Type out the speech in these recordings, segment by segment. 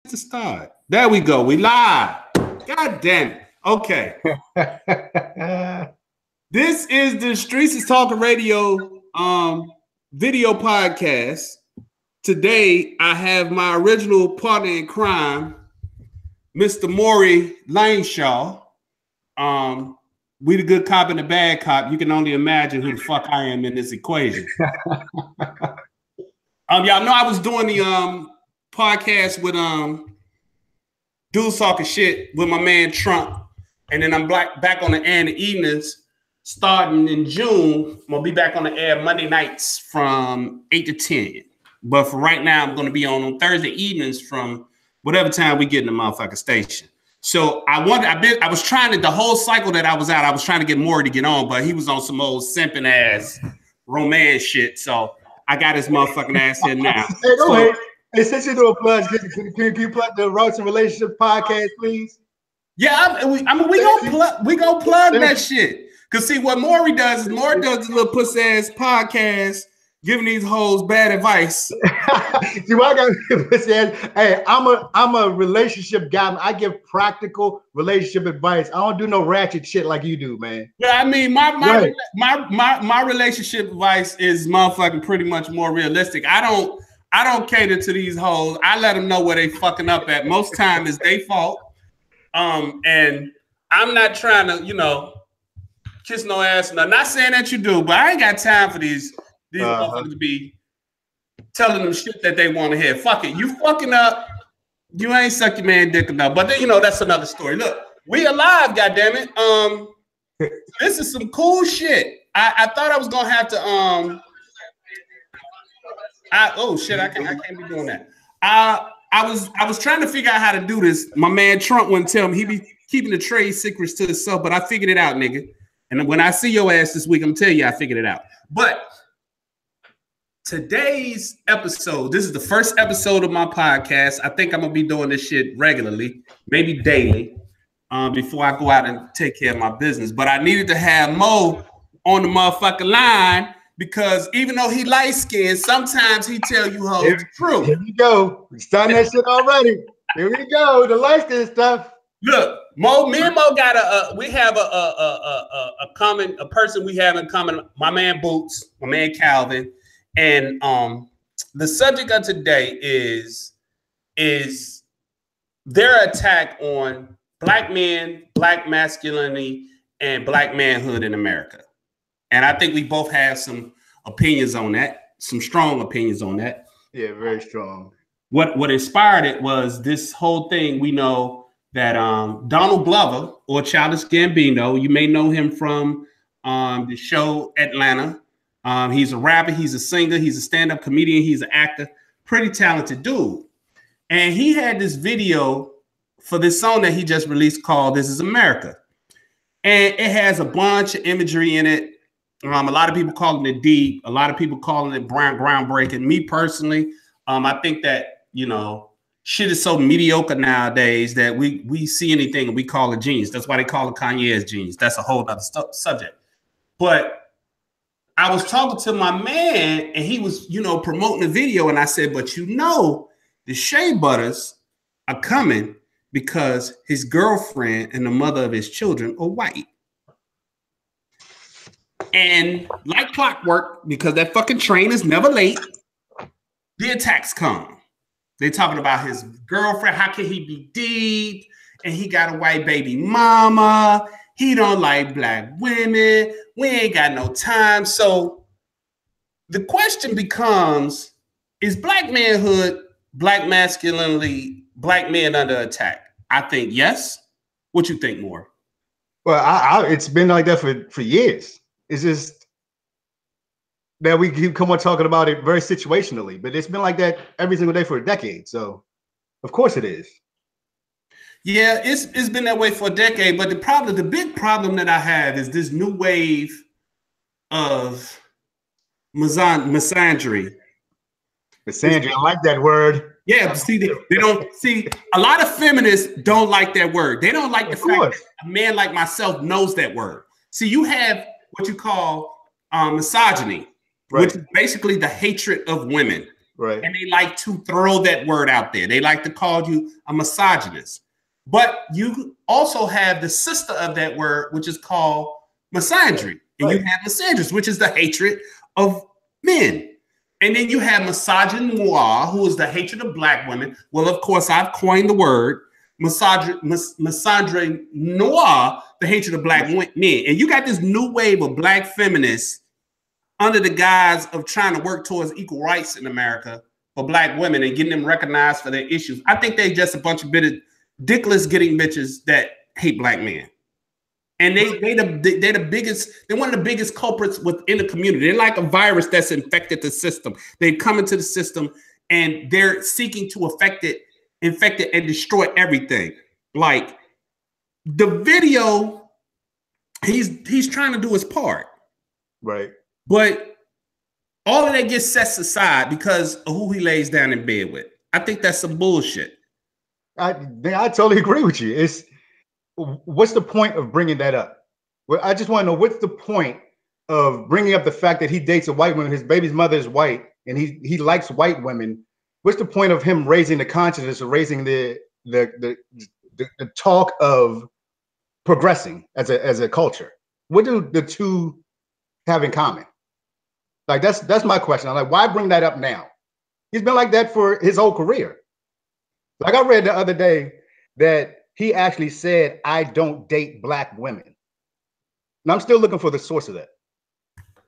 to start. There we go. We live. God damn it. Okay. This is the Streets is Talking Radio video podcast. Today I have my original partner in crime, Mr. Mori Laneshaw. We the good cop and the bad cop. You can only imagine who the fuck I am in this equation. Y'all know I was doing the podcast with dudes talking shit with my man Trump, and then I'm back on the air in the evenings starting in June. I'm gonna be back on the air Monday nights from 8 to 10. But for right now, I'm gonna be on Thursday evenings from whatever time we get in the motherfucking station. So I was trying to, the whole cycle that I was out, I was trying to get Mori to get on, but he was on some old simping ass romance shit. So I got his motherfucking ass here now. Hey, go ahead. Hey, since you're doing plugs, can you plug the Routes and Relationships podcast, please? Yeah, we gonna plug that shit. Cause see what Maury does is Maury does a little pussy ass podcast giving these hoes bad advice. See what I got pussy ass. Hey, I'm a relationship guy. I give practical relationship advice. I don't do no ratchet shit like you do, man. Yeah, I mean my relationship advice is motherfucking pretty much more realistic. I don't cater to these hoes. I let them know where they fucking up at. Most time is their fault. And I'm not trying to, kiss no ass. I'm not saying that you do, but I ain't got time for these motherfuckers to be telling them shit that they want to hear. Fuck it. You fucking up. You ain't suck your man dick enough. But then, that's another story. Look, we alive, goddammit. This is some cool shit. I thought I was gonna have to I can't be doing that. I was trying to figure out how to do this. My man Trump wouldn't tell me. He be keeping the trade secrets to himself, but I figured it out, nigga. And when I see your ass this week, I'm gonna tell you I figured it out. But today's episode, this is the first episode of my podcast. I think I'm gonna be doing this shit regularly, maybe daily, before I go out and take care of my business. But I needed to have Mo on the motherfucking line because even though he light skinned, sometimes he tell you hoes the truth. Here we go. We starting that shit already. Here we go. The light skin stuff. Look, me and Mo got we have a person we have in common. My man Boots, my man Calvin. And the subject of today is their attack on black men, black masculinity, and black manhood in America. And I think we both have some opinions on that, some strong opinions on that. Yeah, very strong. What inspired it was this whole thing. We know that Donald Glover, or Childish Gambino, you may know him from the show Atlanta. He's a rapper, he's a singer, he's a stand-up comedian, he's an actor, pretty talented dude. And he had this video for this song that he just released called This Is America. And it has a bunch of imagery in it. A lot of people calling it deep, a lot of people calling it groundbreaking. Me personally, I think that, shit is so mediocre nowadays that we see anything and we call it genius. That's why they call it Kanye's genius. That's a whole other subject. But I was talking to my man and he was, promoting the video. And I said, but the Shea Butters are coming because his girlfriend and the mother of his children are white. And like clockwork, because that fucking train is never late, the attacks come. They're talking about his girlfriend. How can he be deep? And he got a white baby mama. He don't like black women. We ain't got no time. So the question becomes, is black manhood, black masculinity, black men under attack? I think yes. What you think, more? Well, it's been like that for years. It's just that we keep come on talking about it very situationally, but it's been like that every single day for a decade. So of course it is. Yeah, it's been that way for a decade, but the big problem that I have is this new wave of misandry. Misandry, I like that word. Yeah, see, they don't see a lot of feminists don't like that word. They don't like the fact that a man like myself knows that word. See, you have what you call misogyny, right, which is basically the hatred of women. Right. And they like to throw that word out there. They like to call you a misogynist. But you also have the sister of that word, which is called misandry. And you have misandrous, which is the hatred of men. And then you have misogynoir, who is the hatred of black women. Well, of course, I've coined the word misandry noir, the hatred of black men. And you got this new wave of black feminists under the guise of trying to work towards equal rights in America for black women and getting them recognized for their issues. I think they're just a bunch of dickless getting bitches that hate black men. And they're the biggest, they're one of the biggest culprits within the community. They're like a virus that's infected the system. They come into the system and they're seeking to infect it and destroy everything. Like the video, he's trying to do his part. Right. But all of that gets set aside because of who he lays down in bed with. I think that's some bullshit. I totally agree with you. What's the point of bringing that up? Well, I just want to know what's the point of bringing up the fact that he dates a white woman, his baby's mother is white, and he likes white women. What's the point of him raising the consciousness or raising the talk of progressing as a culture? What do the two have in common? Like that's my question. I'm like, why bring that up now? He's been like that for his whole career. Like I read the other day that he actually said, "I don't date black women." And I'm still looking for the source of that.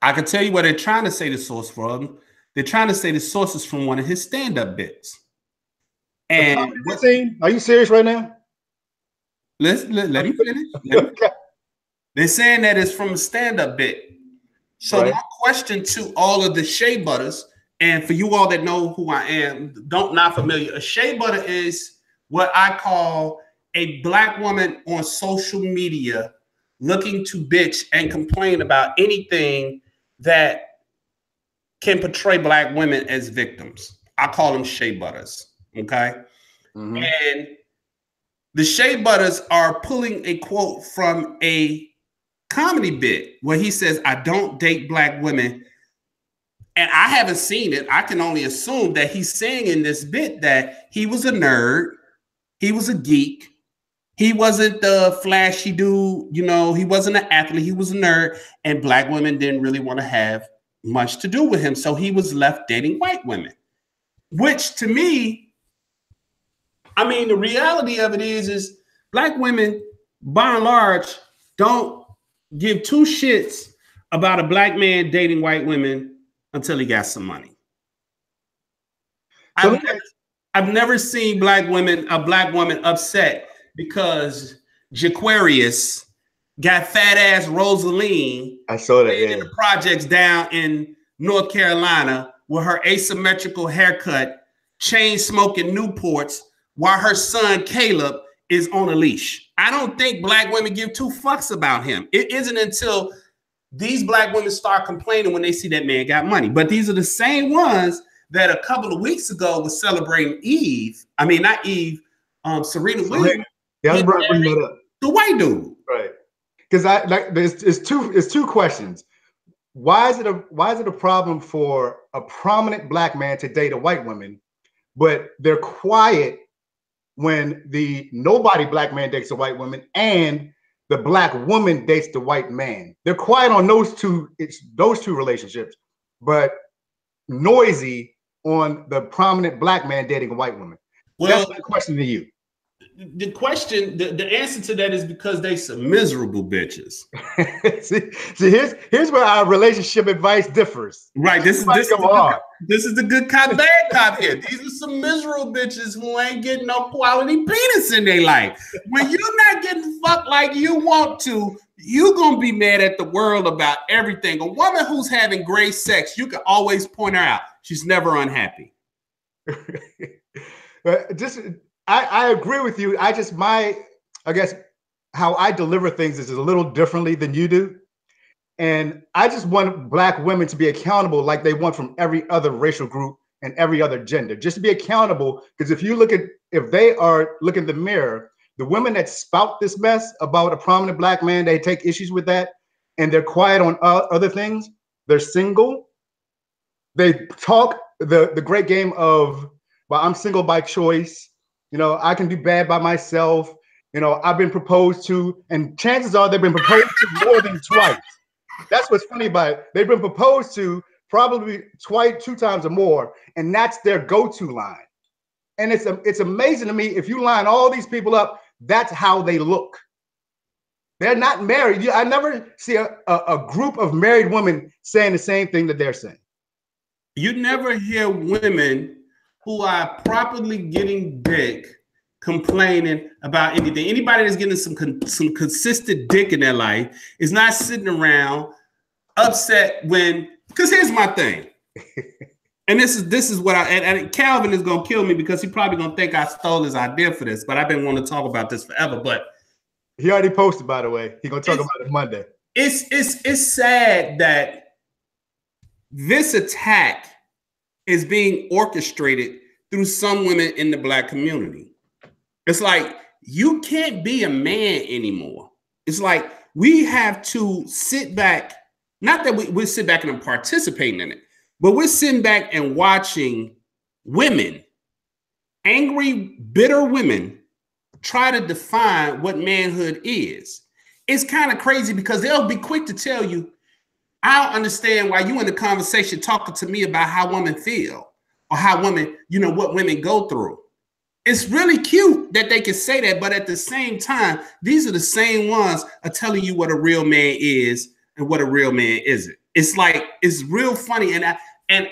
I can tell you what they're trying to say the source from. They're trying to say the source is from one of his stand-up bits. And are you serious right now? Let me finish. They're saying that it's from a stand-up bit. So my question to all of the shea butters, and for you all that know who I am, not familiar, a shea butter is what I call a black woman on social media looking to bitch and complain about anything that can portray black women as victims. I call them shea butters, okay? Mm-hmm. And the shea butters are pulling a quote from a comedy bit where he says, "I don't date black women." And I haven't seen it. I can only assume that he's saying in this bit that he was a nerd, he was a geek, he wasn't the flashy dude, he wasn't an athlete, he was a nerd, and black women didn't really want to have much to do with him. So he was left dating white women, which to me, I mean, the reality of it is black women, by and large, don't give two shits about a black man dating white women until he got some money. I've never seen a black woman upset because Jaquarius got fat ass Rosaline. I saw that in the projects down in North Carolina with her asymmetrical haircut, chain smoking Newports, while her son Caleb is on a leash. I don't think black women give two fucks about him. It isn't until these black women start complaining when they see that man got money. But these are the same ones that a couple of weeks ago was celebrating Eve. I mean, not Eve, Serena Williams. Yeah, I was bringing that up. The white dude. Right. Because it's two questions. Why is it a problem for a prominent black man to date a white woman, but they're quiet when the nobody black man dates a white woman and the black woman dates the white man? They're quiet on those two relationships, but noisy on the prominent black man dating a white woman. Well, that's my question to you. The question, the answer to that is because they some miserable bitches. see, here's where our relationship advice differs. Right. This is the good cop, bad cop here. These are some miserable bitches who ain't getting no quality penis in their life. When you're not getting fucked like you want to, you're gonna be mad at the world about everything. A woman who's having great sex, you can always point her out. She's never unhappy. I agree with you. I guess how I deliver things is a little differently than you do. And I just want black women to be accountable like they want from every other racial group and every other gender. Just to be accountable, because if they are looking in the mirror, the women that spout this mess about a prominent black man, they take issues with that, and they're quiet on other things. They're single. They talk the great game of, well, I'm single by choice. You know, I can do bad by myself. You know, I've been proposed to, and chances are they've been proposed to more than twice. That's what's funny about it. They've been proposed to probably twice, 2 times or more, and that's their go-to line. And it's amazing to me, if you line all these people up, that's how they look. They're not married. I never see a group of married women saying the same thing that they're saying. You never hear women who are properly getting dick complaining about anything. Anybody that's getting some consistent dick in their life is not sitting around upset when, because here's my thing. And this is what and Calvin is gonna kill me because he probably gonna think I stole his idea for this, but I've been wanting to talk about this forever. But he already posted, by the way. He's gonna talk about it Monday. It's sad that this attack is being orchestrated through some women in the Black community. It's like, you can't be a man anymore. It's like we have to sit back, not that we sit back and participating in it, but we're sitting back and watching women, angry, bitter women, try to define what manhood is. It's kind of crazy because they'll be quick to tell you, I don't understand why you in the conversation talking to me about how women feel or how women, you know, what women go through. It's really cute that they can say that, but at the same time, these are the same ones are telling you what a real man is and what a real man isn't. It's like, it's real funny. And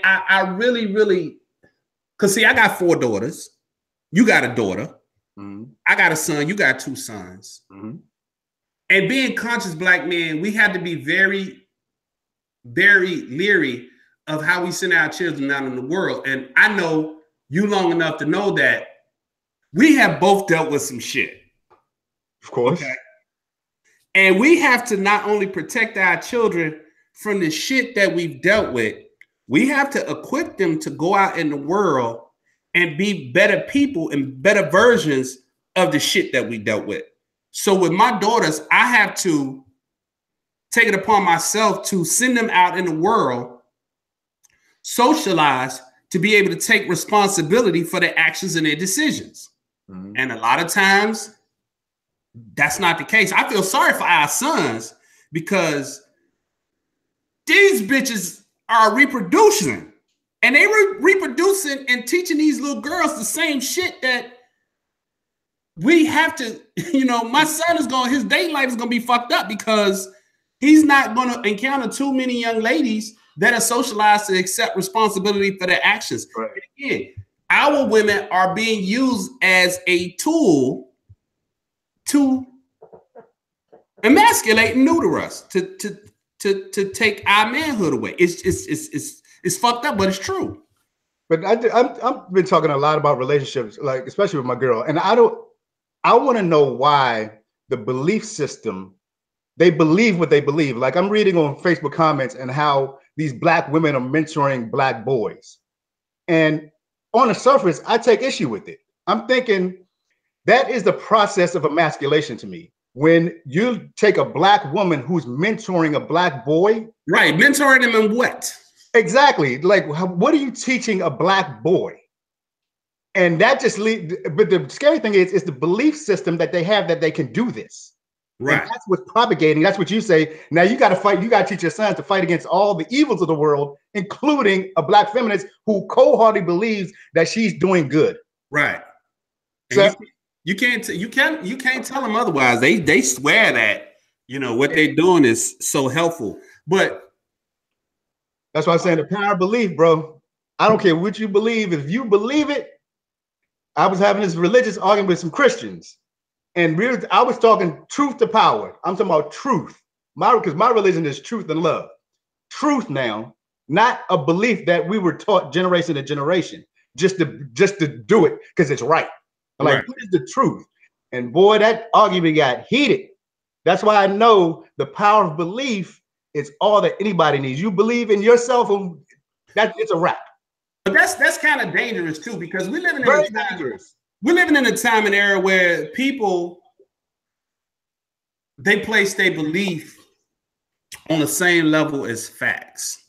I really, because see, I got 4 daughters. You got a daughter. Mm-hmm. I got a son. You got 2 sons. Mm-hmm. And being conscious Black men, we have to be very, very leery of how we send our children out in the world. And I know you long enough to know that we have both dealt with some shit. Of course. Okay? And we have to not only protect our children from the shit that we've dealt with, we have to equip them to go out in the world and be better people and better versions of the shit that we dealt with. So with my daughters, I have to take it upon myself to send them out in the world, socialize, to be able to take responsibility for their actions and their decisions. Mm-hmm. And a lot of times, that's not the case. I feel sorry for our sons because these bitches are reproducing. And they were reproducing and teaching these little girls the same shit that we have to, you know, my son is going, his dating life is going to be fucked up because he's not going to encounter too many young ladies that are socialized to accept responsibility for their actions. Right. And again, our women are being used as a tool to emasculate and neuter us, to take our manhood away. It's fucked up, but it's true. But I've been talking a lot about relationships, like especially with my girl, and I want to know why the belief system, they believe what they believe. Like I'm reading on Facebook comments and how these Black women are mentoring Black boys, and on the surface, I take issue with it. I'm thinking that is the process of emasculation to me. When you take a Black woman who's mentoring a Black boy, right? Mentoring him in what? Exactly. Like, what are you teaching a Black boy? And that just leads. But the scary thing is, it's the belief system that they have that they can do this. Right. And that's what's propagating. That's what you say. Now you got to fight. You got to teach your sons to fight against all the evils of the world, including a Black feminist who cold-heartedly believes that she's doing good. Right. So you can't tell them otherwise. They swear that, you know, what they're doing is so helpful. But that's why I'm saying the power of belief, bro. I don't care what you believe. If you believe it, I was having this religious argument with some Christians, and I was talking truth to power. I'm talking about truth. Because my religion is truth and love. Truth now, not a belief that we were taught generation to generation, just to do it because it's right. I'm like, what is the truth? And boy, that argument got heated. That's why I know the power of belief is all that anybody needs. You believe in yourself, and it's a wrap. But that's kind of dangerous too, because we're living in a time and era where people, they place their belief on the same level as facts.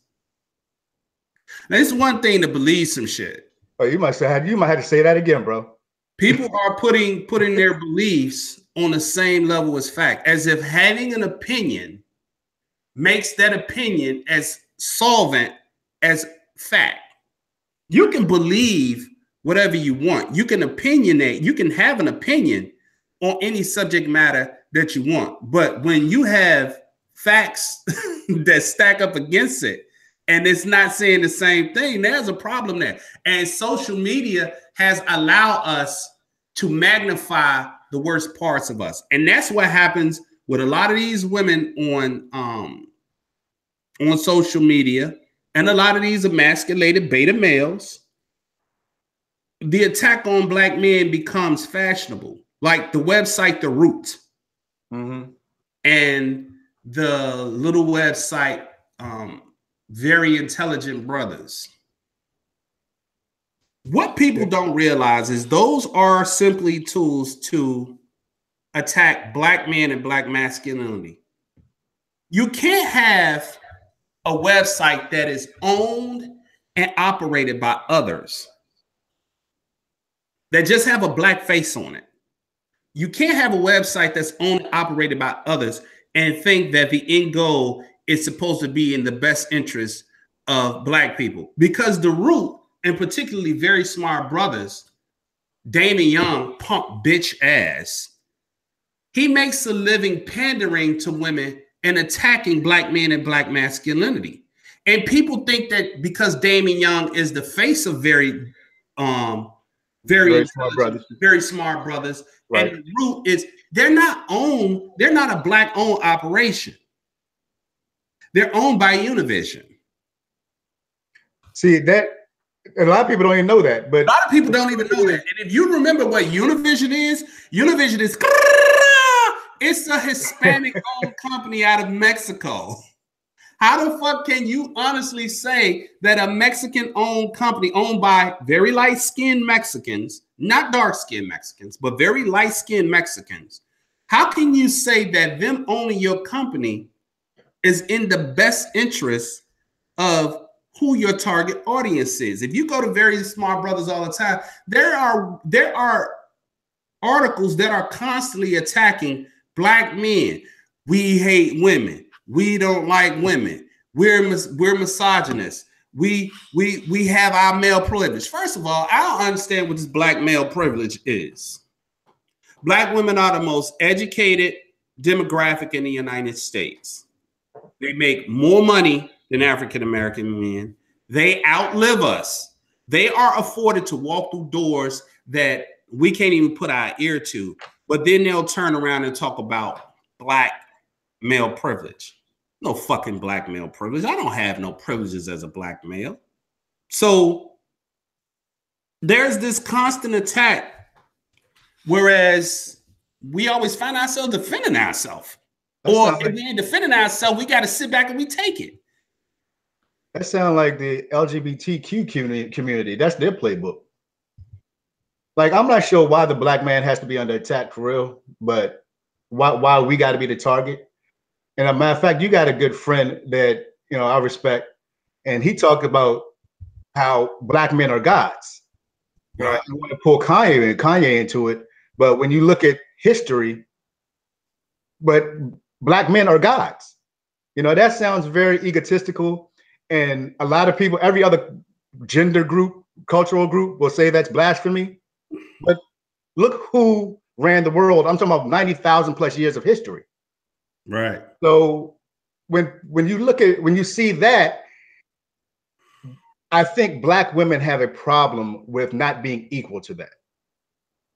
Now, it's one thing to believe some shit. Oh, you might have to say that again, bro. People are putting their beliefs on the same level as fact, as if having an opinion makes that opinion as solvent as fact. You can believe whatever you want. You can opinionate. You can have an opinion on any subject matter that you want. But when you have facts that stack up against it, and it's not saying the same thing, there's a problem there. And social media has allowed us to magnify the worst parts of us. And that's what happens with a lot of these women on social media and a lot of these emasculated beta males. The attack on Black men becomes fashionable, like the website The Root and the little website Very Intelligent Brothers. What people don't realize is those are simply tools to attack Black men and Black masculinity. You can't have a website that is owned and operated by others that just have a Black face on it. You can't have a website that's owned and operated by others and think that the end goal is supposed to be in the best interest of Black people. Because The Root, and particularly Very Smart Brothers, Damon Young, punk bitch ass, he makes a living pandering to women and attacking Black men and Black masculinity. And people think that because Damon Young is the face of very smart brothers, right. And The Root is, they're not a Black owned operation. They're owned by Univision. See, that a lot of people don't even know that, but a lot of people don't even know that. And if you remember what Univision is it's a Hispanic owned company out of Mexico. How the fuck can you honestly say that a Mexican owned company owned by very light skinned Mexicans, not dark skinned Mexicans, but very light skinned Mexicans, how can you say that them owning your company is in the best interest of who your target audience is? If you go to Very Smart Brothers all the time, there are articles that are constantly attacking Black men. We hate women. We don't like women. We're misogynists. We have our male privilege. First of all, I don't understand what this Black male privilege is. Black women are the most educated demographic in the United States. They make more money than African-American men. They outlive us. They are afforded to walk through doors that we can't even put our ear to, but then they'll turn around and talk about Black male privilege. No fucking Black male privilege. I don't have no privileges as a Black male. So there's this constant attack, whereas we always find ourselves defending ourselves. Or if we ain't defending ourselves, we got to sit back and we take it. That sounds like the LGBTQ community. That's their playbook. Like, I'm not sure why the Black man has to be under attack for real, but why we got to be the target. And a matter of fact, you got a good friend that, you know, I respect, and he talked about how Black men are gods. Right. You know, I want to pull Kanye into it, but when you look at history, but Black men are gods. You know, that sounds very egotistical, and a lot of people, every other gender group, cultural group, will say that's blasphemy. But look who ran the world. I'm talking about 90,000 plus years of history. Right. So when you see that, I think Black women have a problem with not being equal to that.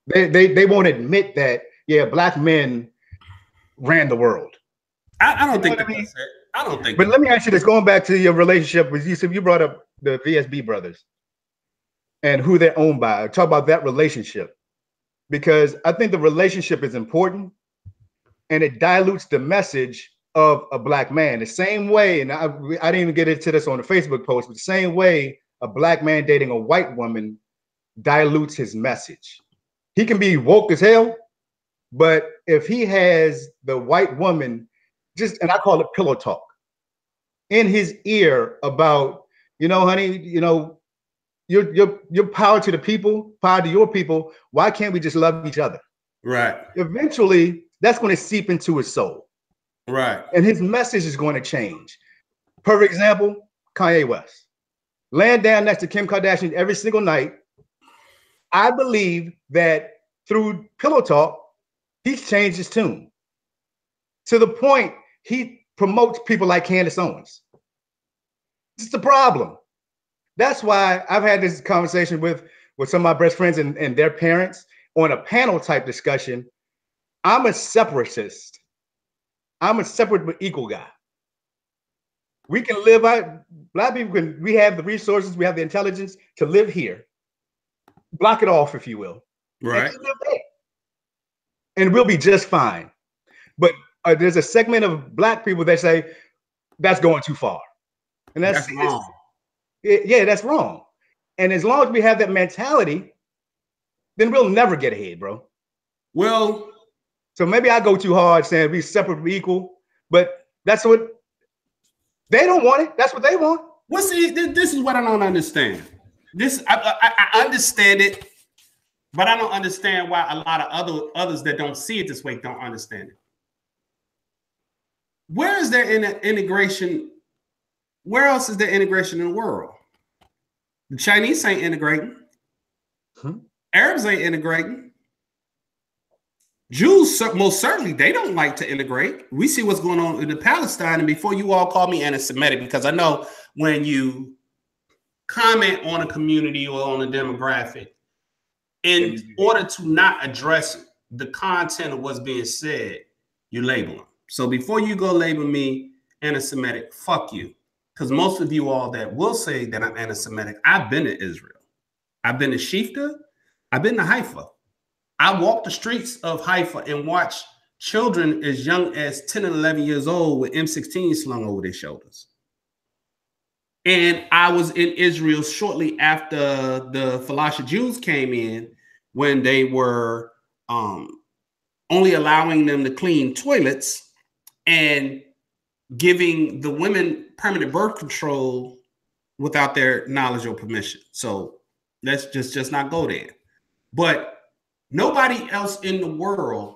They won't admit that, yeah, Black men ran the world. I don't think that's it. I don't think. But let me ask you this: going back to your relationship with you brought up the VSB brothers and who they're owned by. Talk about that relationship, because I think the relationship is important, and it dilutes the message of a Black man. The same way, and I didn't even get into this on the Facebook post, but the same way a Black man dating a white woman dilutes his message. He can be woke as hell, but if he has the white woman and I call it pillow talk, in his ear about, you know, honey, you know, you're power to the people, power to your people. Why can't we just love each other? Right. Eventually, that's going to seep into his soul. Right. And his message is going to change. For example, Kanye West. Laying down next to Kim Kardashian every single night. I believe that through Pillow Talk, he's changed his tune to the point he promotes people like Candace Owens. It's the problem. That's why I've had this conversation with some of my best friends and their parents on a panel type discussion. I'm a separatist. I'm a separate but equal guy. We can live out, Black people can, we have the resources, we have the intelligence to live here. Block it off, if you will. Right. And live there. And we'll be just fine. But there's a segment of Black people that say that's going too far. And that's wrong. Yeah, that's wrong. And as long as we have that mentality, then we'll never get ahead, bro. Well, so maybe I go too hard saying we separate, we equal, but that's what they don't want it. That's what they want. Well, see, this is what I don't understand. I understand it, but I don't understand why a lot of others that don't see it this way don't understand it. Where is there integration? Where else is there integration in the world? The Chinese ain't integrating. Arabs ain't integrating. Jews, most certainly, they don't like to integrate. We see what's going on in the Palestine. And before you all call me anti-Semitic, because I know when you comment on a community or on a demographic, in order to not address the content of what's being said, you label them. So before you go label me anti-Semitic, fuck you. Because most of you all that will say that I'm anti-Semitic, I've been to Israel. I've been to Shifta. I've been to Haifa. I walked the streets of Haifa and watched children as young as 10 and 11 years old with M16 slung over their shoulders. And I was in Israel shortly after the Falasha Jews came in, when they were only allowing them to clean toilets and giving the women permanent birth control without their knowledge or permission. So let's just not go there. But nobody else in the world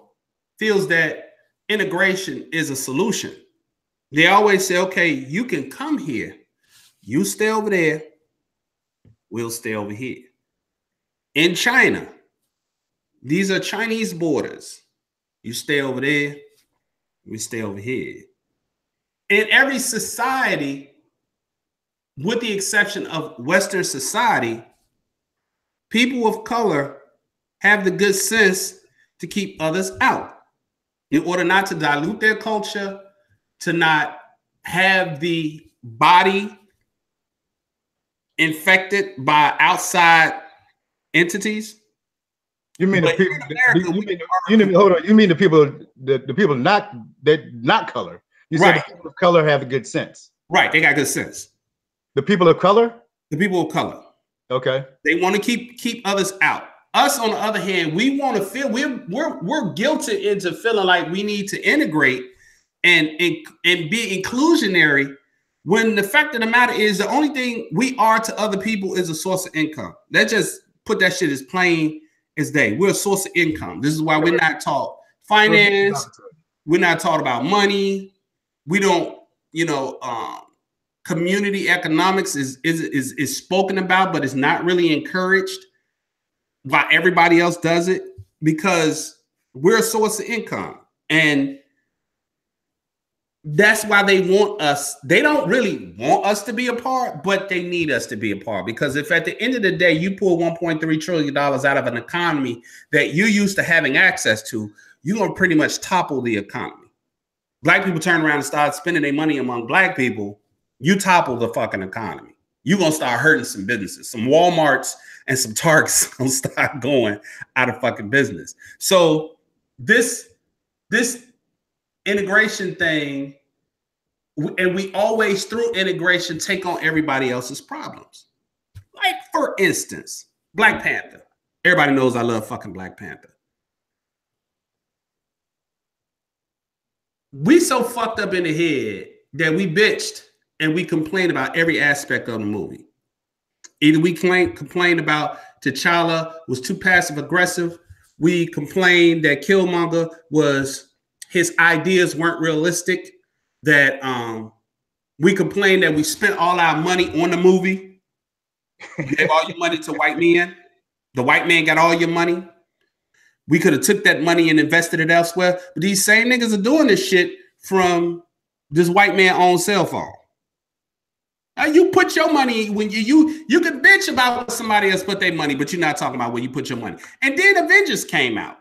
feels that integration is a solution. They always say, okay, you can come here. You stay over there. We'll stay over here. In China, these are Chinese borders. You stay over there. We stay over here. In every society, with the exception of Western society, people of color have the good sense to keep others out in order not to dilute their culture, to not have the body infected by outside entities. You mean the people? Hold on. You mean the people not color? You said the people of color have a good sense. Right, they got good sense. The people of color? The people of color. Okay. They want to keep others out. Us, on the other hand, we want to feel we're guilted into feeling like we need to integrate and be inclusionary, when the fact of the matter is the only thing we are to other people is a source of income. That just put that shit as plain as day. We're a source of income. This is why we're not taught finance. We're not taught about money. We don't, community economics is spoken about, but it's not really encouraged. Why everybody else does it, because we're a source of income. And that's why they want us. They don't really want us to be a part, but they need us to be a part. Because if at the end of the day, you pull $1.3 trillion out of an economy that you're used to having access to, you're going to pretty much topple the economy. Black people turn around and start spending their money among Black people, you topple the fucking economy. You're going to start hurting some businesses. Some Walmarts and some Targets going to start going out of fucking business. So this integration thing, and we always through integration take on everybody else's problems. Like, for instance, Black Panther. Everybody knows I love fucking Black Panther. We so fucked up in the head that we bitched and we complain about every aspect of the movie. Either we complain about T'Challa was too passive aggressive. We complain that Killmonger his ideas weren't realistic. That we complain that we spent all our money on the movie. You gave all your money to white men. The white man got all your money. We could have took that money and invested it elsewhere. But these same niggas are doing this shit from this white man owned cell phone. Now you put your money when you can bitch about what somebody else put their money, but you're not talking about where you put your money. And then Avengers came out,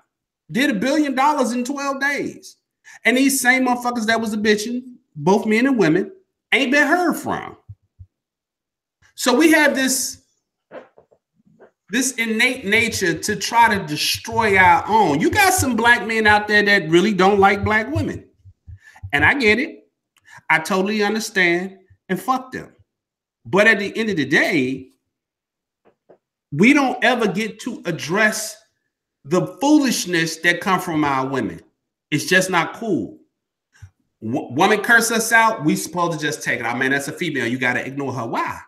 did $1 billion in 12 days. And these same motherfuckers that was a bitching, both men and women, ain't been heard from. So we have this innate nature to try to destroy our own. You got some black men out there that really don't like black women. And I get it. I totally understand, and fuck them. But at the end of the day, we don't ever get to address the foolishness that come from our women. It's just not cool. Woman curse us out, we supposed to just take it. I mean, that's a female. You got to ignore her. Why?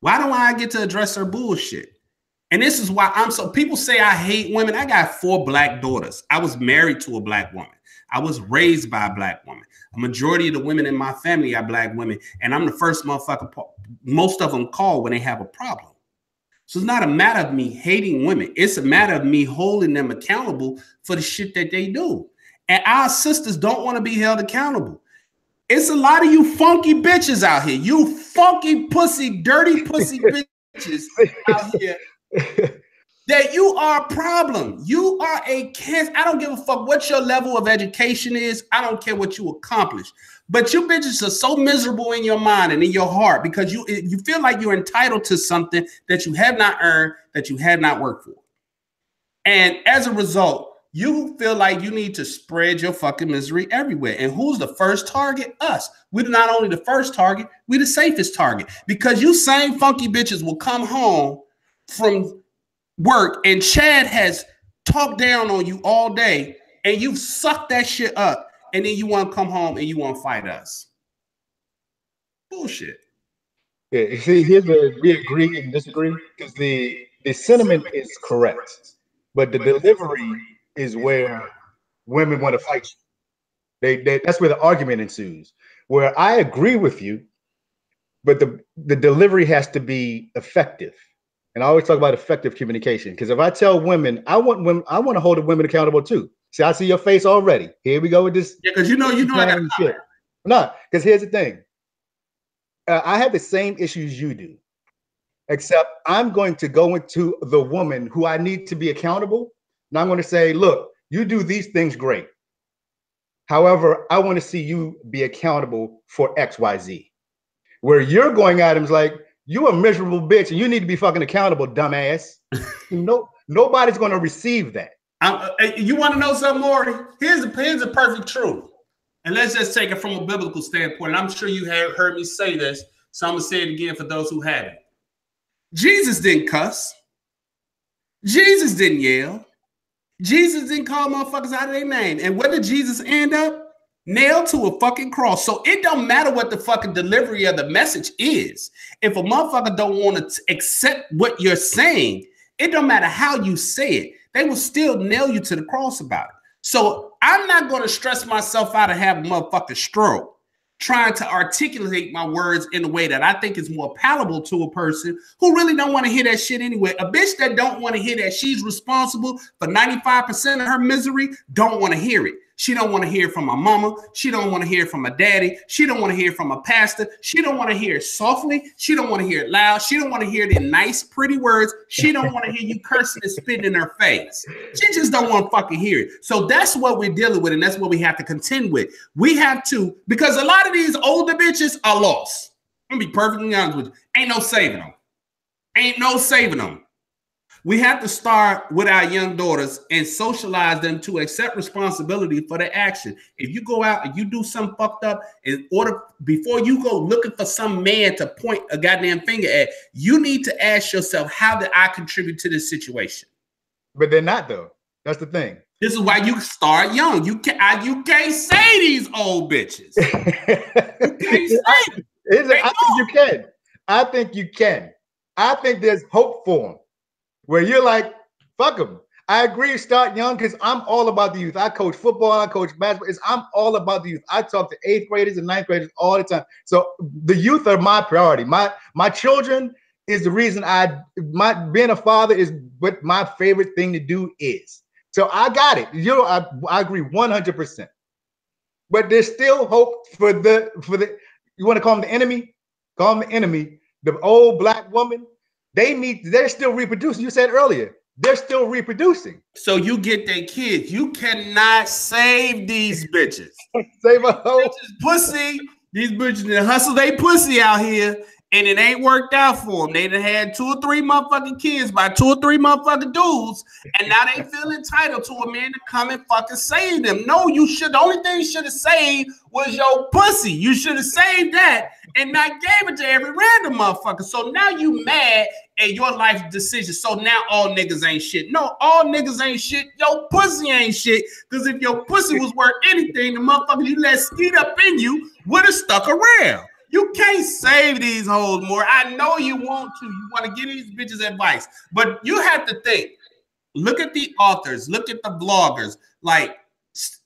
Why don't I get to address her bullshit? And this is why people say I hate women. I got 4 black daughters. I was married to a black woman. I was raised by a black woman. A majority of the women in my family are black women. And I'm the first motherfucker most of them call when they have a problem. So it's not a matter of me hating women. It's a matter of me holding them accountable for the shit that they do. And our sisters don't want to be held accountable. It's a lot of you funky bitches out here. You funky pussy, dirty pussy bitches out here. That you are a problem. You are a cancer. I don't give a fuck what your level of education is. I don't care what you accomplish. But you bitches are so miserable in your mind and in your heart because you feel like you're entitled to something that you have not earned, that you have not worked for. And as a result, you feel like you need to spread your fucking misery everywhere. And who's the first target? Us. We're not only the first target, we're the safest target. Because you same funky bitches will come home from work and Chad has talked down on you all day and you've sucked that shit up. And then you want to come home and you want to fight us. Bullshit. Yeah, you see, here's where we agree and disagree because the sentiment is correct, but the delivery is where women want to fight you. That's where the argument ensues. Where I agree with you, but the delivery has to be effective. And I always talk about effective communication because if I tell women, I want to hold the women accountable too. See, I see your face already. Here we go with this. Yeah, because you know I got shit. No, because here's the thing. I have the same issues you do, except I'm going to go into the woman who I need to be accountable. And I'm going to say, look, you do these things great. However, I want to see you be accountable for X, Y, Z. Where you're going at him is like, you a miserable bitch and you need to be fucking accountable, dumbass. Nobody's going to receive that. You want to know something, Mori? Here's the perfect truth. And let's just take it from a biblical standpoint. I'm sure you have heard me say this, so I'm going to say it again for those who haven't. Jesus didn't cuss. Jesus didn't yell. Jesus didn't call motherfuckers out of their name. And what did Jesus end up? Nailed to a fucking cross. So it don't matter what the fucking delivery of the message is. If a motherfucker don't want to accept what you're saying, it don't matter how you say it. They will still nail you to the cross about it. So I'm not going to stress myself out and have a motherfucking stroke trying to articulate my words in a way that I think is more palatable to a person who really don't want to hear that shit anyway. A bitch that don't want to hear that she's responsible for 95% of her misery don't want to hear it. She don't want to hear from my mama. She don't want to hear from my daddy. She don't want to hear from a pastor. She don't want to hear it softly. She don't want to hear it loud. She don't want to hear it in nice, pretty words. She don't want to hear you cursing and spitting in her face. She just don't want to fucking hear it. So that's what we're dealing with, and that's what we have to contend with. We have to, because a lot of these older bitches are lost. I'm gonna be perfectly honest with you. Ain't no saving them. Ain't no saving them. We have to start with our young daughters and socialize them to accept responsibility for their action. If you go out and you do something fucked up, before you go looking for some man to point a goddamn finger at, you need to ask yourself, how did I contribute to this situation? But they're not, though. That's the thing. This is why you start young. You can't say these old bitches. You can't say them. I think you can. I think you can. I think there's hope for them where you're like, fuck them. I agree, start young because I'm all about the youth. I coach football, I coach basketball. I'm all about the youth. I talk to 8th graders and 9th graders all the time. So the youth are my priority. My children is the reason being a father is what my favorite thing to do is. So I got it. I agree 100%. But there's still hope for the you want to call them the enemy? Call them the enemy. The old black woman, they're still reproducing. You said earlier, they're still reproducing. So you get their kids. You cannot save these bitches. Save a hoe. Bitches pussy. These bitches that hustle they pussy out here, and it ain't worked out for them. They done had 2 or 3 motherfucking kids by 2 or 3 motherfucking dudes, and now they feel entitled to a man to come and fucking save them. No, you should. The only thing you should have saved was your pussy. You should have saved that and not gave it to every random motherfucker. So now you mad at your life decision. So now all niggas ain't shit. No, all niggas ain't shit. Your pussy ain't shit. Because if your pussy was worth anything, the motherfucker you let skeet up in you would have stuck around. You can't save these hoes more. I know you want to. You want to give these bitches advice. But you have to think. Look at the authors. Look at the vloggers. Like,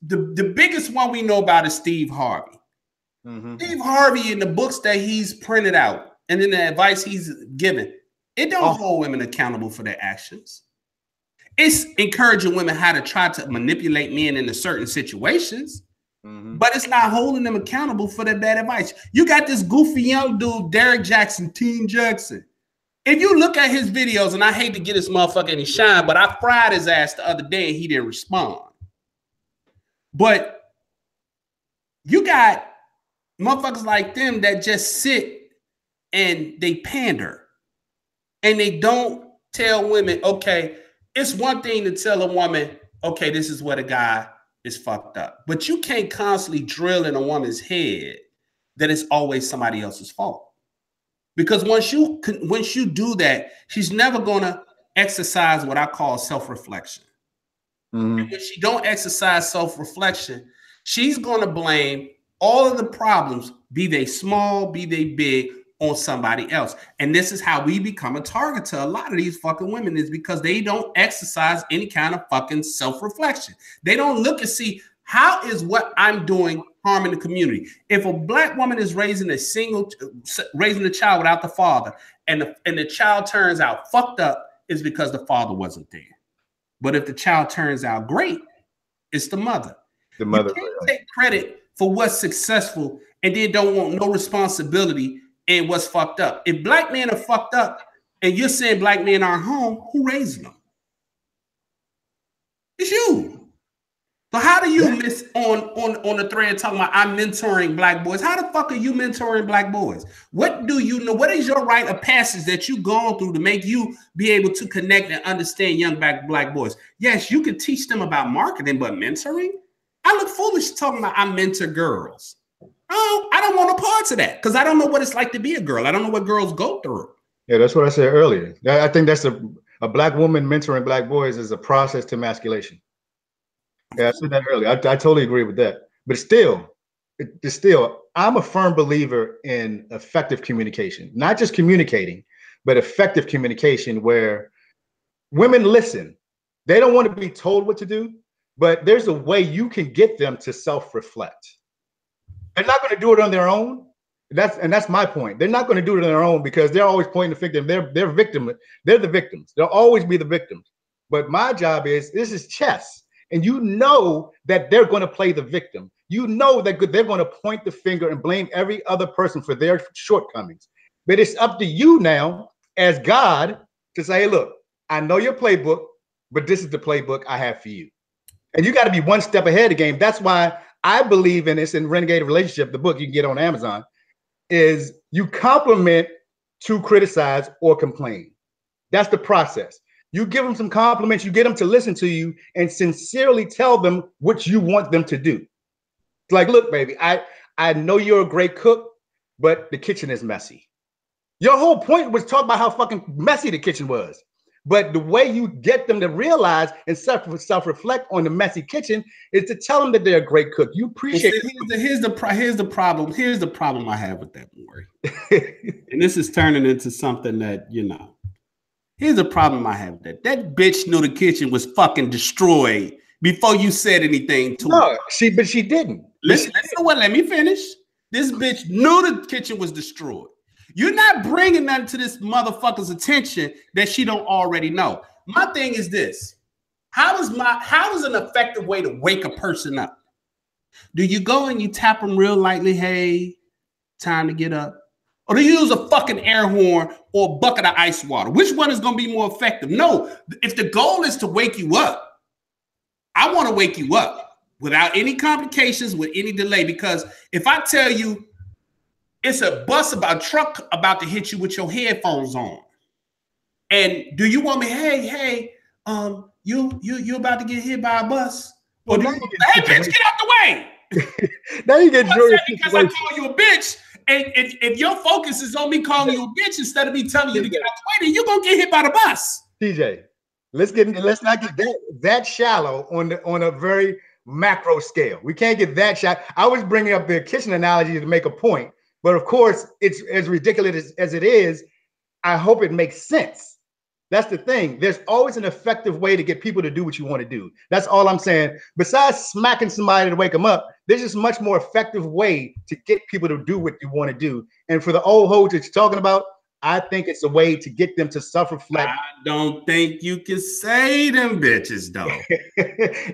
the biggest one we know about is Steve Harvey. Steve Harvey, in the books that he's printed out and in the advice he's given, it don't hold women accountable for their actions. It's encouraging women how to try to manipulate men into certain situations, but it's not holding them accountable for their bad advice. You got this goofy young dude, Derek Jackson, Teen Jackson. If you look at his videos, and I hate to get this motherfucker any shine, but I fried his ass the other day and he didn't respond. But you got motherfuckers like them that just sit and they pander and they don't tell women, okay, it's one thing to tell a woman, okay, this is what a guy is fucked up. But you can't constantly drill in a woman's head that it's always somebody else's fault. Because once you do that, she's never going to exercise what I call self-reflection. And when she don't exercise self-reflection, she's going to blame all of the problems, be they small, be they big, on somebody else. And this is how we become a target to a lot of these fucking women, is because they don't exercise any kind of fucking self-reflection. They don't look and see, how is what I'm doing harming the community? If a black woman is raising a child without the father, and the child turns out fucked up, is because the father wasn't there. But if the child turns out great, it's the mother. The mother. You can't take credit for what's successful and then don't want no responsibility in what's fucked up. If black men are fucked up and you're saying black men aren't home, who raising them? It's you. So how do you miss on the thread talking about I'm mentoring black boys? How the fuck are you mentoring black boys? What do you know? What is your rite of passage that you've gone through to make you be able to connect and understand young black boys? Yes, you can teach them about marketing, but mentoring? I look foolish talking about I mentor girls. Oh, I don't want a part of that because I don't know what it's like to be a girl. I don't know what girls go through. Yeah, that's what I said earlier. I think that's a black woman mentoring black boys is a process to emasculation. Yeah, I said that earlier. I totally agree with that. But still, I'm a firm believer in effective communication. Not just communicating, but effective communication where women listen. They don't want to be told what to do, but there's a way you can get them to self-reflect. They're not going to do it on their own. That's my point. They're not going to do it on their own because they're always pointing the finger. They're victim. They're the victims. They'll always be the victims. But my job is, this is chess. And you know that they're going to play the victim. You know that they're going to point the finger and blame every other person for their shortcomings. But it's up to you now as God to say, hey, look, I know your playbook, but this is the playbook I have for you. And you got to be one step ahead of the game. That's why I believe in this in Renegade Relationship, the book you can get on Amazon, is you compliment to criticize or complain. That's the process. You give them some compliments, you get them to listen to you and sincerely tell them what you want them to do. It's like, look, baby, I know you're a great cook, but the kitchen is messy. Your whole point was talk about how fucking messy the kitchen was. But the way you get them to realize and self-reflect on the messy kitchen is to tell them that they're a great cook. You appreciate. Here's the problem. Here's the problem I have with that, Mori. And this is turning into something that, you know. Here's the problem I have with that. That bitch knew the kitchen was fucking destroyed before you said anything to her. But she didn't. Listen, let me finish. This bitch knew the kitchen was destroyed. You're not bringing nothing to this motherfucker's attention that she don't already know. My thing is this. How is an effective way to wake a person up? Do you go and you tap them real lightly, hey, time to get up? Or do you use a fucking air horn or a bucket of ice water? Which one is going to be more effective? No, if the goal is to wake you up, I want to wake you up without any complications, with any delay. Because if I tell you it's a truck about to hit you with your headphones on, and do you want me, hey, you about to get hit by a bus? Or do you, hey, bitch, get out the way. Now you get jury because I call you a bitch. And if your focus is on me calling you a bitch instead of me telling you to get out the way, then you're gonna get hit by the bus. TJ, let's not get that shallow on a very macro scale. We can't get that shallow. I was bringing up the kitchen analogy to make a point, but of course, it's as ridiculous as it is. I hope it makes sense. That's the thing. There's always an effective way to get people to do what you want to do. That's all I'm saying. Besides smacking somebody to wake them up, there's just much more effective way to get people to do what you want to do. And for the old hoes that you're talking about, I think it's a way to get them to self-reflect. I don't think you can say them bitches, though.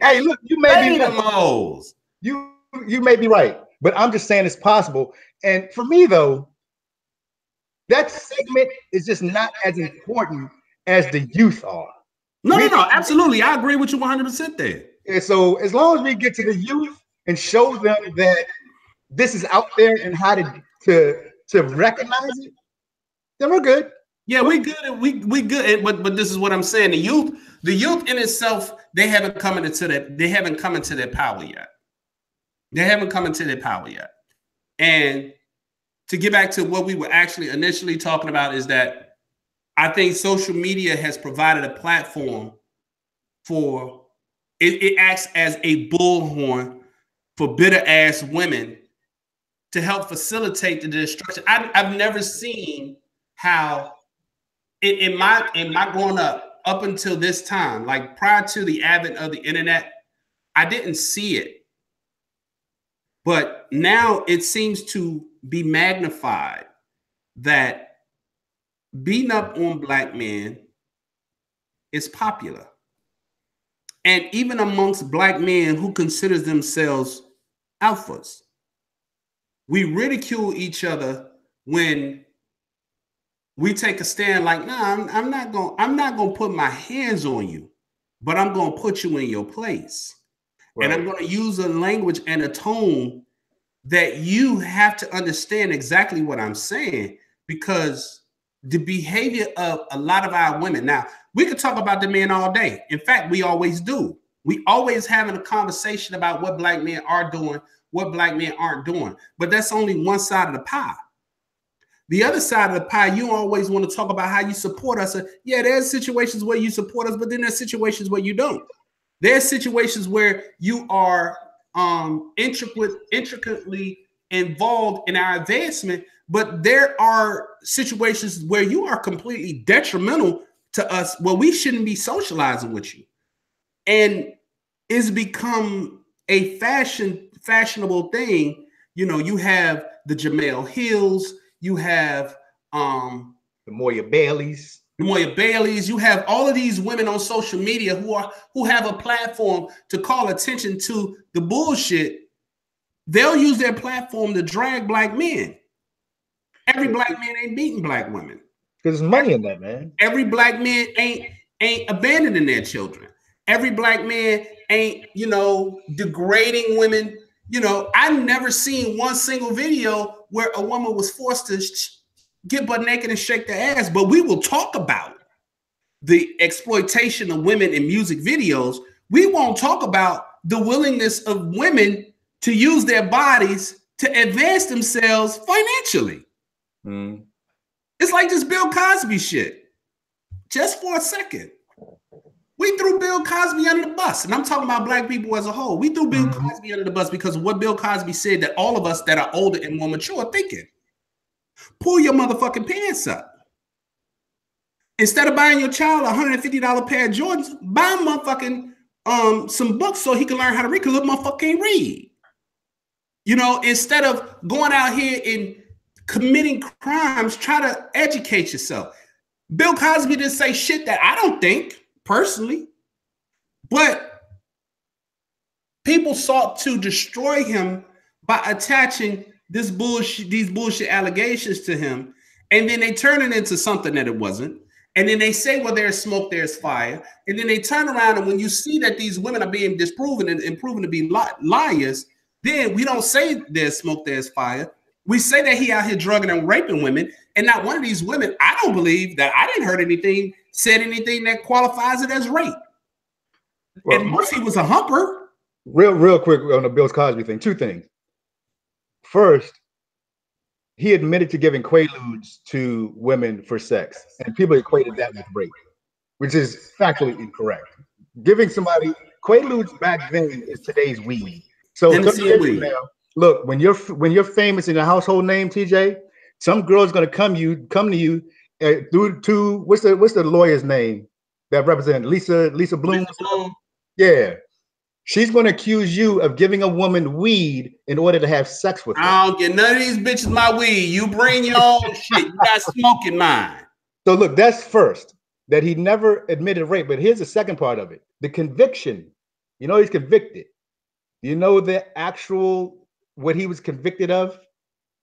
Hey, look, you may be right. You may be right, but I'm just saying it's possible. And for me, though, that segment is just not as important as the youth are. No, absolutely. I agree with you 100% there. And so as long as we get to the youth and show them that this is out there and how to recognize it, then we're good. Yeah, we good. We good. But this is what I'm saying. The youth in itself, they haven't come into their power yet. They haven't come into their power yet. And to get back to what we were actually initially talking about is that I think social media has provided a platform for it acts as a bullhorn for bitter ass women to help facilitate the destruction. I've never seen how in my growing up until this time, like prior to the advent of the internet, I didn't see it. But now it seems to be magnified that beating up on black men is popular. And even amongst black men who considers themselves alphas, we ridicule each other when we take a stand like, nah, I'm not gonna put my hands on you, but I'm gonna put you in your place. Right. And I'm gonna use a language and a tone that you have to understand exactly what I'm saying, because the behavior of a lot of our women. Now, we could talk about the men all day. In fact, we always do. We always having a conversation about what black men are doing, what black men aren't doing. But that's only one side of the pie. The other side of the pie, you always want to talk about how you support us. Yeah, there's situations where you support us, but then there's situations where you don't. There's situations where you are intricately involved in our advancement, but there are situations where you are completely detrimental to us, where we shouldn't be socializing with you. And it's become a fashionable thing. You know, you have the Jamel Hills, you have the Moya Baileys. You have all of these women on social media who have a platform to call attention to the bullshit. They'll use their platform to drag black men. Every black man ain't beating black women. Because there's money in that, man. Every black man ain't abandoning their children. Every black man ain't, degrading women. I never seen one single video where a woman was forced to get butt naked and shake their ass. But we will talk about the exploitation of women in music videos. We won't talk about the willingness of women to use their bodies to advance themselves financially. It's like this Bill Cosby shit. just for a second. We threw Bill Cosby under the bus, and I'm talking about black people as a whole. We threw Bill Cosby under the bus because of what Bill Cosby said that all of us that are older and more mature are thinking. Pull your motherfucking pants up. Instead of buying your child a $150 pair of Jordans, buy him motherfucking some books so he can learn how to read, because little motherfucker can't read. You know, instead of going out here and committing crimes, try to educate yourself. Bill Cosby didn't say shit that I don't think, personally, but people sought to destroy him by attaching these bullshit allegations to him, and then they turn it into something that it wasn't. And then they say, well, there's smoke, there's fire. And then they turn around, and when you see that these women are being disproven and proven to be liars, then we don't say there's smoke, there's fire. We say that he out here drugging and raping women, and not one of these women, I don't believe that I didn't heard anything, said anything that qualifies it as rape. Well, and once he was a humper. Real quick on the Bill Cosby thing, two things. First, he admitted to giving quaaludes to women for sex, and people equated that with rape, which is factually incorrect. Giving somebody quaaludes back then is today's weed. So now, look, when you're famous in your household name, TJ, some girl's gonna come to you through to what's the lawyer's name that represented Lisa Bloom? Yeah. She's going to accuse you of giving a woman weed in order to have sex with her. I don't get none of these bitches my weed. You bring your own shit. You got smoke in mine. So look, that's first, that he never admitted rape. But here's the second part of it. The conviction. You know he's convicted. Do you know what he was convicted of?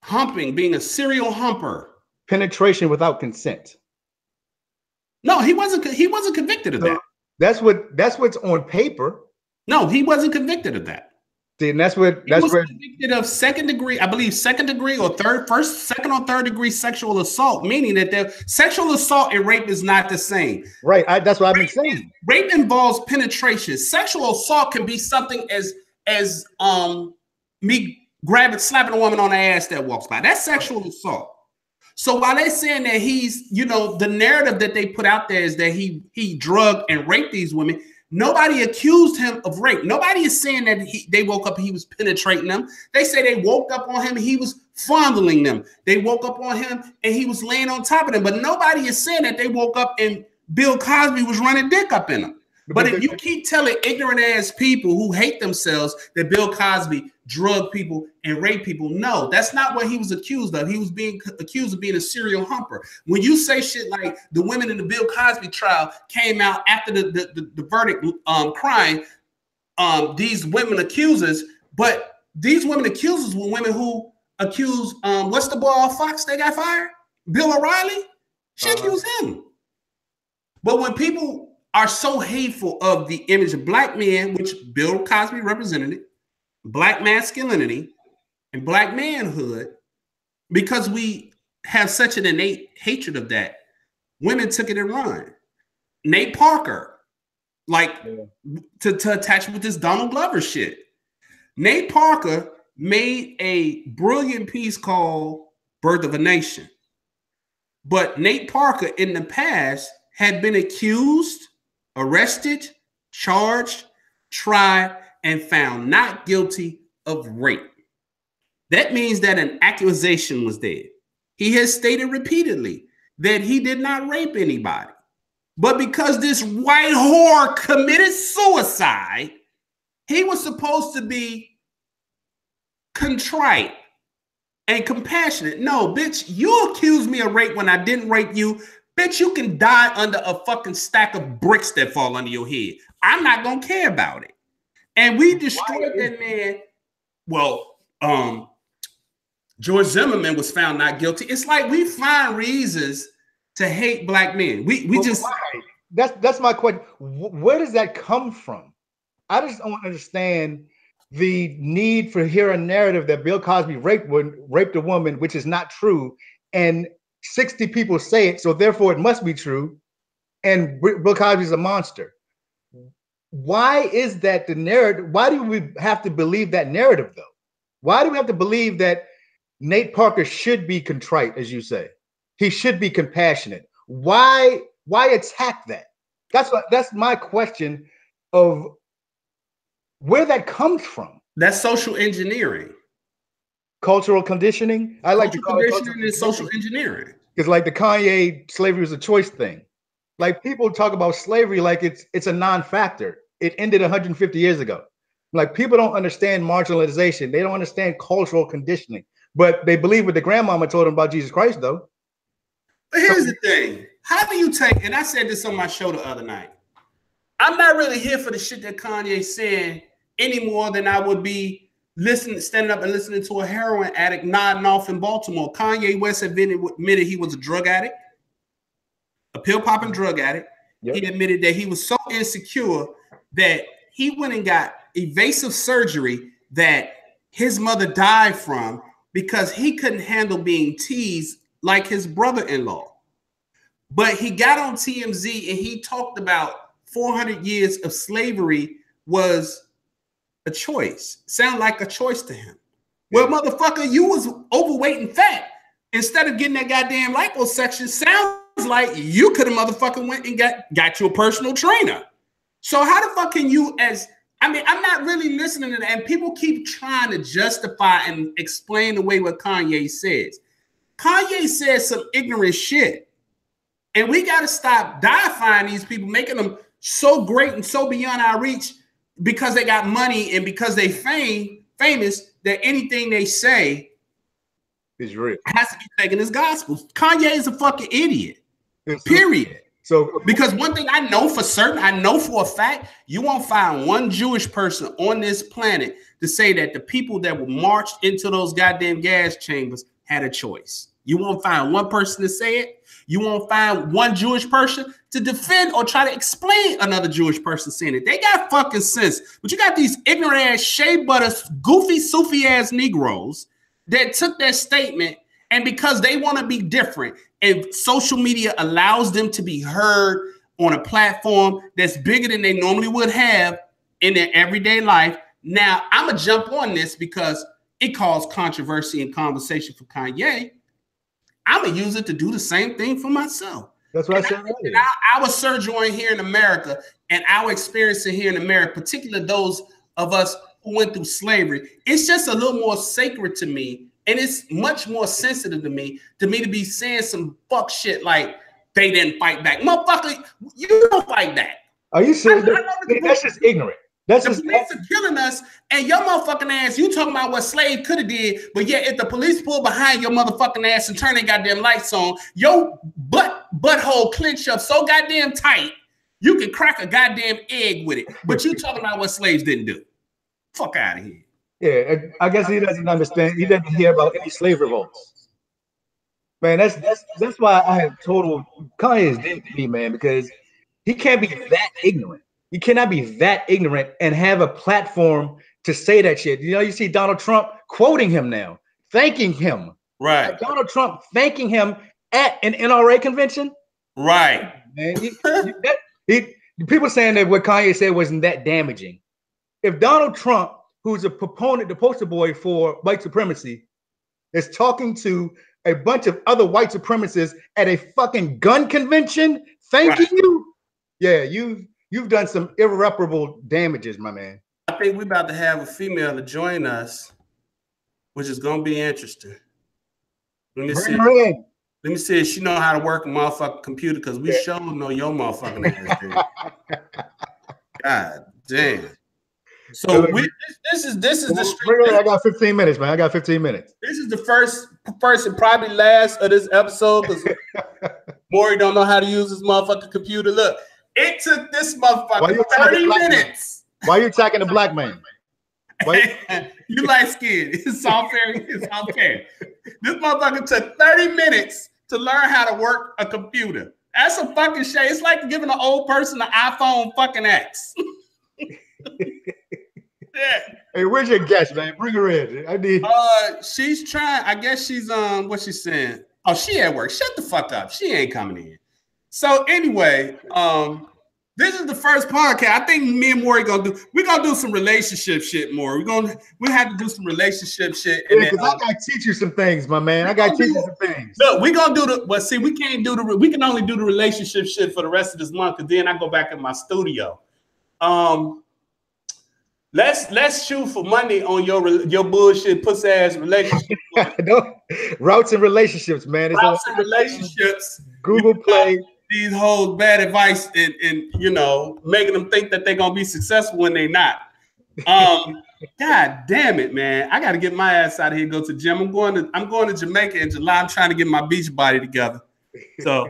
Humping, being a serial humper. Penetration without consent. No, he wasn't convicted of that. That's what's on paper. No, he wasn't convicted of that. See, and that's where convicted of second degree or second or third degree sexual assault, meaning that the sexual assault and rape is not the same. Right. That's what I've been saying. Rape involves penetration. Sexual assault can be something as me slapping a woman on the ass that walks by. That's sexual assault. So while they're saying that he's, the narrative that they put out there is that he drugged and raped these women. Nobody accused him of rape. Nobody is saying that they woke up and he was penetrating them. They say they woke up on him and he was fondling them. They woke up on him and he was laying on top of them. But nobody is saying that they woke up and Bill Cosby was running dick up in them. But if you keep telling ignorant ass people who hate themselves that Bill Cosby drugged people and raped people, no, that's not what he was accused of. He was being accused of being a serial humper. When you say shit like the women in the Bill Cosby trial came out after the verdict crying, these women accusers, but these women accusers were women who accused what's the boy off Fox that got fired? Bill O'Reilly? She accused him. But when people are so hateful of the image of black men, which Bill Cosby represented, black masculinity and black manhood, because we have such an innate hatred of that, women took it and run. Nate Parker, to attach with this Donald Glover shit. Nate Parker made a brilliant piece called Birth of a Nation. But Nate Parker in the past had been accused, arrested, charged, tried, and found not guilty of rape. That means that an accusation was there. He has stated repeatedly that he did not rape anybody. But because this white whore committed suicide, he was supposed to be contrite and compassionate. No, bitch, you accused me of rape when I didn't rape you. Bitch, you can die under a fucking stack of bricks that fall under your head. I'm not going to care about it. And we destroyed that man. Well, George Zimmerman was found not guilty. It's like we find reasons to hate black men. That's my question. Where does that come from? I just don't understand the need for hear a narrative that Bill Cosby raped a woman, which is not true, and 60 people say it, so therefore it must be true, and Bill Cosby's a monster. Why is that the narrative? Why do we have to believe that narrative, though? Why do we have to believe that Nate Parker should be contrite, as you say? He should be compassionate. Why Why attack that? That's my question of where that comes from. That's social engineering. Cultural conditioning. I like to call it cultural conditioning and social engineering. Because like the Kanye slavery was a choice thing. Like people talk about slavery like it's a non-factor. It ended 150 years ago. Like people don't understand marginalization. They don't understand cultural conditioning. But they believe what the grandmama told them about Jesus Christ, though. But here's the thing. How do you take, and I said this on my show the other night, I'm not really here for the shit that Kanye's saying any more than I would be standing up and listening to a heroin addict nodding off in Baltimore. Kanye West admitted he was a drug addict, a pill-popping drug addict. Yep. He admitted that he was so insecure that he went and got evasive surgery that his mother died from because he couldn't handle being teased like his brother-in-law. But he got on TMZ and he talked about 400 years of slavery was a choice. Sound like a choice to him. Well, motherfucker, you was overweight and fat. Instead of getting that goddamn liposuction, sounds like you could have motherfucking went and got you a personal trainer. So how the fuck can you I'm not really listening to that. And people keep trying to justify and explain away what Kanye says. Kanye says some ignorant shit. And we got to stop deifying these people, making them so great and so beyond our reach because they got money and because they famous that anything they say is real. Has to be taken as gospel. Kanye is a fucking idiot. Period. So because one thing I know for certain, I know for a fact, you won't find one Jewish person on this planet to say that the people that were marched into those goddamn gas chambers had a choice. You won't find one person to say it. You won't find one Jewish person to defend or try to explain another Jewish person saying it. They got fucking sense. But you got these ignorant ass, shea butter, goofy, Sufi ass Negroes that took that statement, and because they want to be different and social media allows them to be heard on a platform that's bigger than they normally would have in their everyday life. Now, I'm going to jump on this because it caused controversy and conversation for Kanye. I'm going to use it to do the same thing for myself. That's what I said. Our sojourn here in America and our experience here in America, particularly those of us who went through slavery, it's just a little more sacred to me. And it's much more sensitive to me to be saying some fuck shit like they didn't fight back. Motherfucker, you don't fight back. Are you serious? That's just ignorant. That's the police are killing us, and your motherfucking ass, you talking about what slave could have did, but yet if the police pull behind your motherfucking ass and turn their goddamn lights on, your butthole clench up so goddamn tight, you can crack a goddamn egg with it. But you talking about what slaves didn't do. Fuck out of here. Yeah, I guess he doesn't understand. He doesn't hear about any slave revolts. Man, that's why I have total Kanye is dead to me, man, because he can't be that ignorant. You cannot be that ignorant and have a platform to say that shit. You know, you see Donald Trump quoting him now, thanking him. Right. Like Donald Trump thanking him at an NRA convention. Right. Man, people saying that what Kanye said wasn't that damaging. If Donald Trump, who's a proponent, the poster boy for white supremacy, is talking to a bunch of other white supremacists at a fucking gun convention, thanking you. Yeah, you've done some irreparable damages, my man. I think we're about to have a female to join us, which is gonna be interesting. Let me see if she know how to work a motherfucking computer, because we sure know your motherfucking ass. God damn. So this is the street. I got 15 minutes, man. I got 15 minutes. This is the first and probably last of this episode because Mori don't know how to use his motherfucking computer. Look, it took this motherfucker 30 minutes. Why are you attacking a black man? You light skinned. It's all fair. It's all fair. This motherfucker took 30 minutes to learn how to work a computer. That's a fucking shame. It's like giving an old person an iPhone fucking X. Yeah. Hey, where's your guest, man? Bring her in. I need. She's trying. I guess she's What's she saying? Oh, she at work. Shut the fuck up. She ain't coming in. So anyway, This is the first podcast. I think me and Mori we're gonna do some relationship shit more. We have to do some relationship shit. Yeah, because I gotta teach you some things, my man. I gotta teach you some things. Look, we're gonna do we can't do we can only do the relationship shit for the rest of this month, because then I go back in my studio. Let's shoot for money on your bullshit pussy ass relationship. Routes and relationships, man. It's Routes and relationships. Google Play. These hoes bad advice and making them think that they're gonna be successful when they're not. God damn it, man! I got to get my ass out of here. Go to the gym. I'm going to Jamaica in July. I'm trying to get my beach body together. So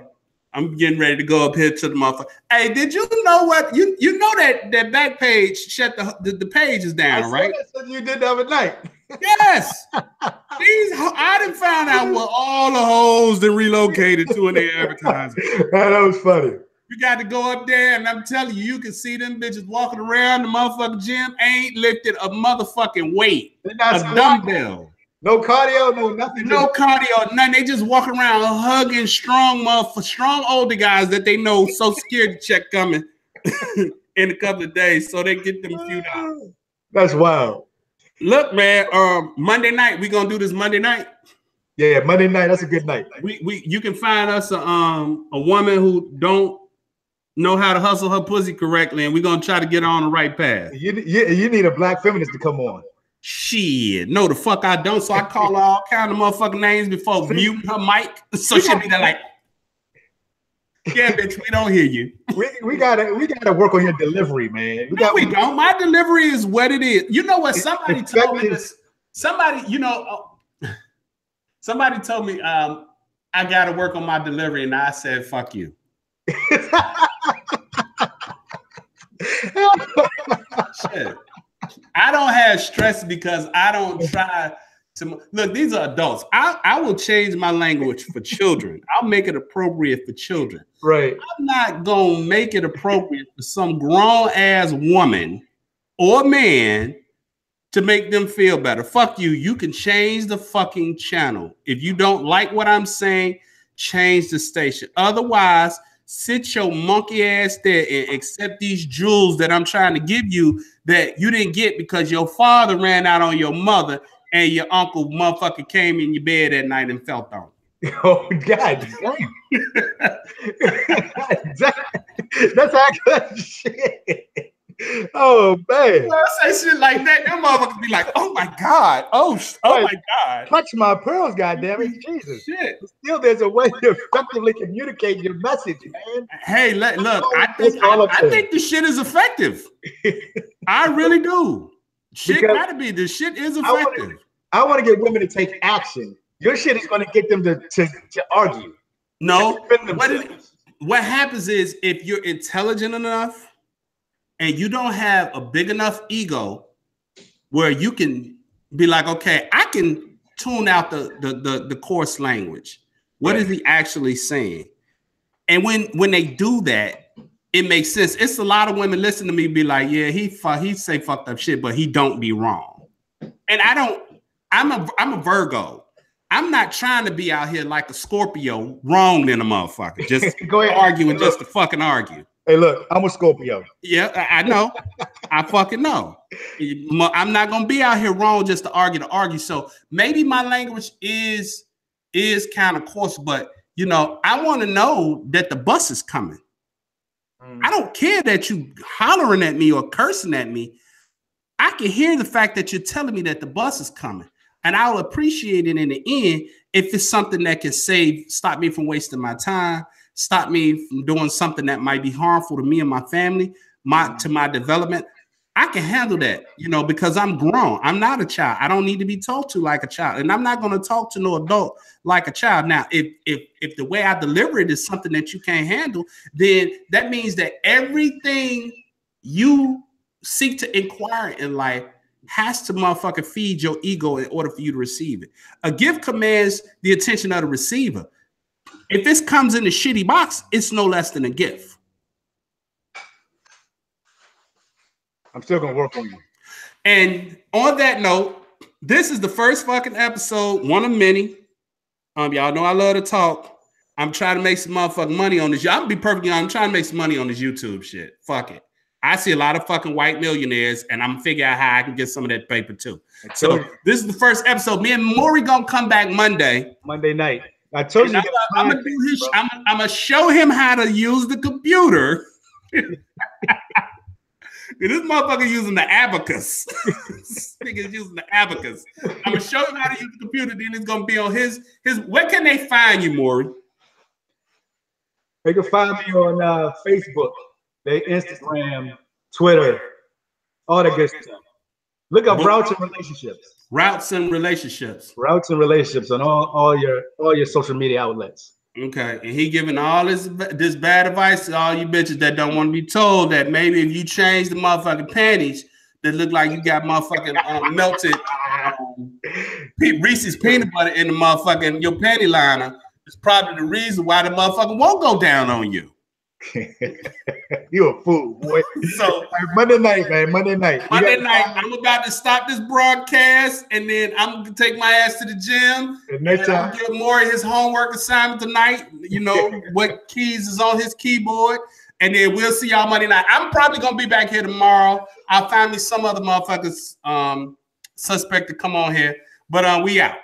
I'm getting ready to go up here to the motherfucker. Hey, did you know what? You know that back page shut the page is down, right? That's you did the other night. Yes. I done found out what all the hoes that relocated to in their advertising. That was funny. You got to go up there, and I'm telling you, you can see them bitches walking around the motherfucking gym, ain't lifted a motherfucking weight, a dumbbell. No cardio, no nothing. No cardio, nothing. They just walk around hugging strong older guys that they know so scared to check coming in a couple of days, so they get them few out. That's wild. Look, man, Monday night, we gonna do this Monday night. Yeah, Monday night, that's a good night. You can find us a woman who don't know how to hustle her pussy correctly, and we're gonna try to get her on the right path. You need a black feminist to come on. Shit, no, the fuck I don't. So I call her all kind of motherfucking names before muting her mic, so she'll be there like, yeah, bitch, we don't hear you. We gotta work on your delivery, man. We don't. My delivery is what it is. You know what? Somebody told me this. Somebody told me I gotta work on my delivery, and I said, fuck you. Shit. I don't have stress because I don't try to look. These are adults. I will change my language for children. I'll make it appropriate for children. Right. I'm not gonna make it appropriate for some grown ass woman or man to make them feel better. Fuck you. You can change the fucking channel. If you don't like what I'm saying, change the station. Otherwise, sit your monkey ass there and accept these jewels that I'm trying to give you that you didn't get because your father ran out on your mother and your uncle motherfucker came in your bed at night and felt on. Oh, God damn. That's actually shit. Oh, man. When I say shit like that, them motherfuckers be like, oh, my God. Oh my God. Touch my pearls, goddammit. Jesus. Shit. Still, there's a way to effectively communicate your message, man. Hey, look, I think the shit is effective. I really do. Shit gotta be. The shit is effective. I want to get women to take action. Your shit is going to get them to argue. No. What happens is if you're intelligent enough and you don't have a big enough ego where you can be like, okay, I can tune out the coarse language. What is he actually saying? And when they do that, it makes sense. It's a lot of women listen to me be like, yeah, he say fucked up shit, but he don't be wrong. And I'm a Virgo. I'm not trying to be out here like a Scorpio, wrong in a motherfucker. Just go ahead arguing just to fucking argue. Hey, look, I'm a Scorpio. Yeah, I know. I fucking know. I'm not gonna be out here wrong just to argue. So maybe my language is kind of coarse, but I want to know that the bus is coming. I don't care that you hollering at me or cursing at me. I can hear the fact that you're telling me that the bus is coming. And I'll appreciate it in the end if it's something that can stop me from wasting my time, stop me from doing something that might be harmful to me and my family, to my development. I can handle that, because I'm grown. I'm not a child. I don't need to be talked to like a child. And I'm not going to talk to no adult like a child. Now, if the way I deliver it is something that you can't handle, then that means that everything you seek to inquire in life has to motherfucking feed your ego in order for you to receive it. A gift commands the attention of the receiver. If this comes in a shitty box, it's no less than a gift. I'm still gonna work on you. And on that note, this is the first fucking episode, one of many. Y'all know I love to talk. I'm trying to make some motherfucking money on this. I'm gonna be perfectly honest. I'm trying to make some money on this YouTube shit. Fuck it. I see a lot of fucking white millionaires, and I'm gonna figure out how I can get some of that paper too. So this is the first episode. Me and Mori gonna come back Monday night. I told you. I'm gonna do his. I'm gonna show him how to use the computer. This motherfucker using the abacus. This nigga's using the abacus. I'm gonna show him how to use the computer. Then it's gonna be on his. Where can they find you, Mori? They can find me on Facebook, their Instagram, Twitter, all that good stuff. Look up Routes and Relationships. Routes and Relationships. Routes and Relationships on all your social media outlets. Okay, and he giving all this bad advice to all you bitches that don't want to be told that maybe if you change the motherfucking panties that look like you got motherfucking melted Reese's peanut butter in the motherfucking your panty liner, it's probably the reason why the motherfucker won't go down on you. You a fool, boy. So Monday night, man. Monday night. I'm about to stop this broadcast, and then I'm gonna take my ass to the gym. And I'm give Maury his homework assignment tonight. You know what keys is on his keyboard, and then we'll see y'all Monday night. I'm probably gonna be back here tomorrow. I'll find me some other motherfuckers suspect to come on here, but we out.